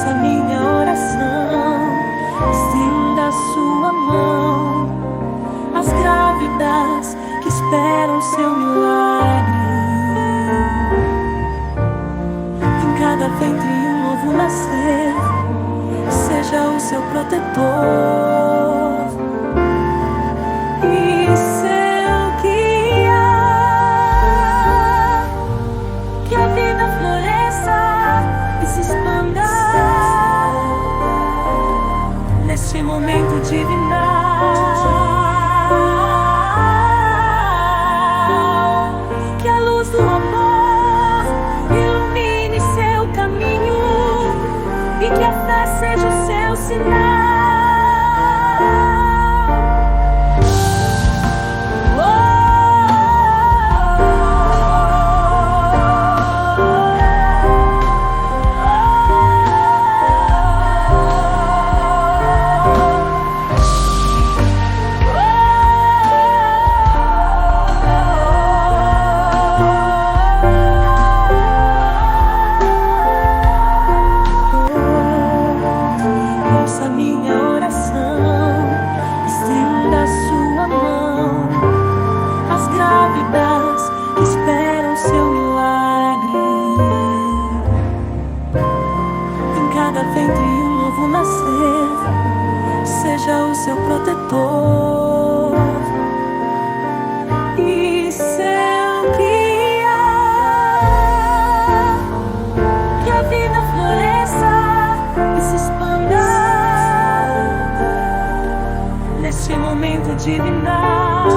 Ouça minha oração, estenda sua mão às grávidas que esperam seu milagre. Em cada ventre um novo nascer, seja o seu protetor e seu guia. Que a vida floresça e se expanda neste momento divinal. Que a luz do amor ilumine seu caminho e que a fé seja o seu sinal. Seja o seu protetor e seu guia. Que a vida floresça e se expanda neste momento divinal.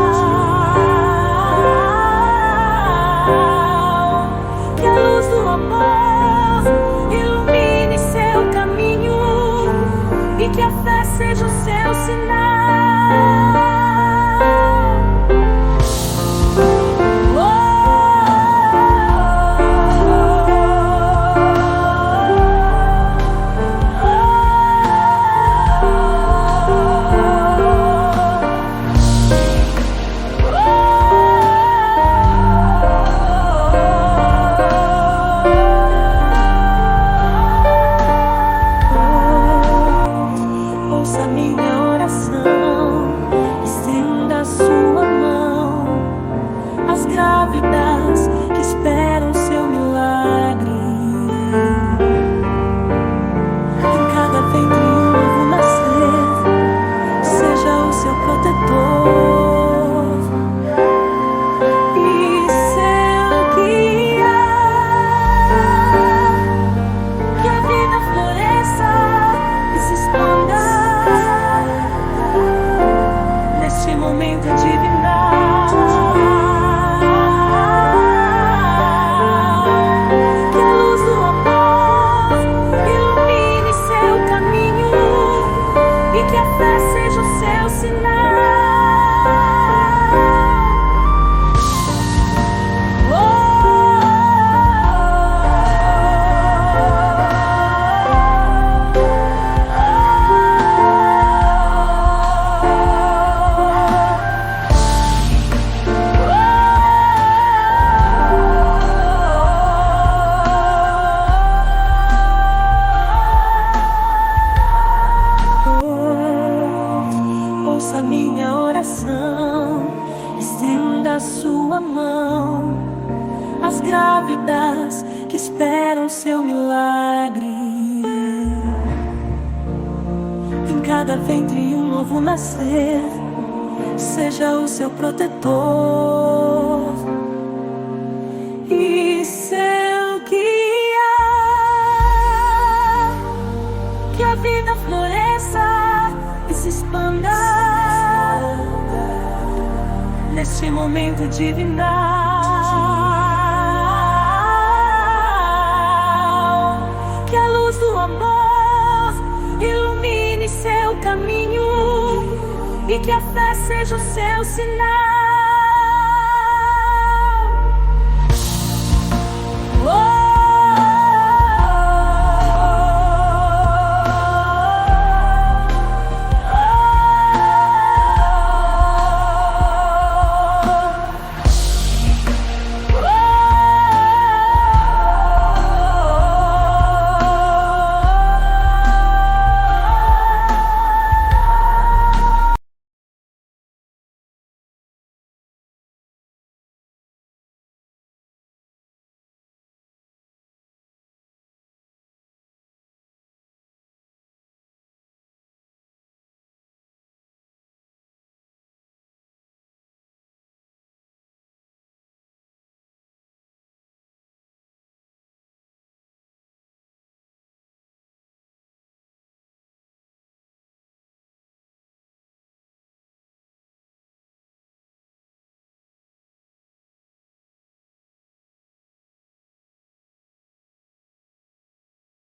Que a luz do amor ilumine seu caminho e que a fé seja o seu sinal. Ouça minha oração, estenda sua mão às grávidas que esperam seu milagre. Em cada ventre um novo nascer, seja o seu protetor e seu guia. Que a vida floresça e se expanda neste momento divinal. Que a luz do amor ilumine seu caminho e que a fé seja o seu sinal. Ouça minha oração, estenda sua mão às grávidas que esperam seu milagre. Em cada ventre um novo nascer, seja o seu protetor e seu guia. Que a vida floresça e se expanda neste momento divinal. Que a luz do amor ilumine seu caminho e que a fé seja o seu sinal.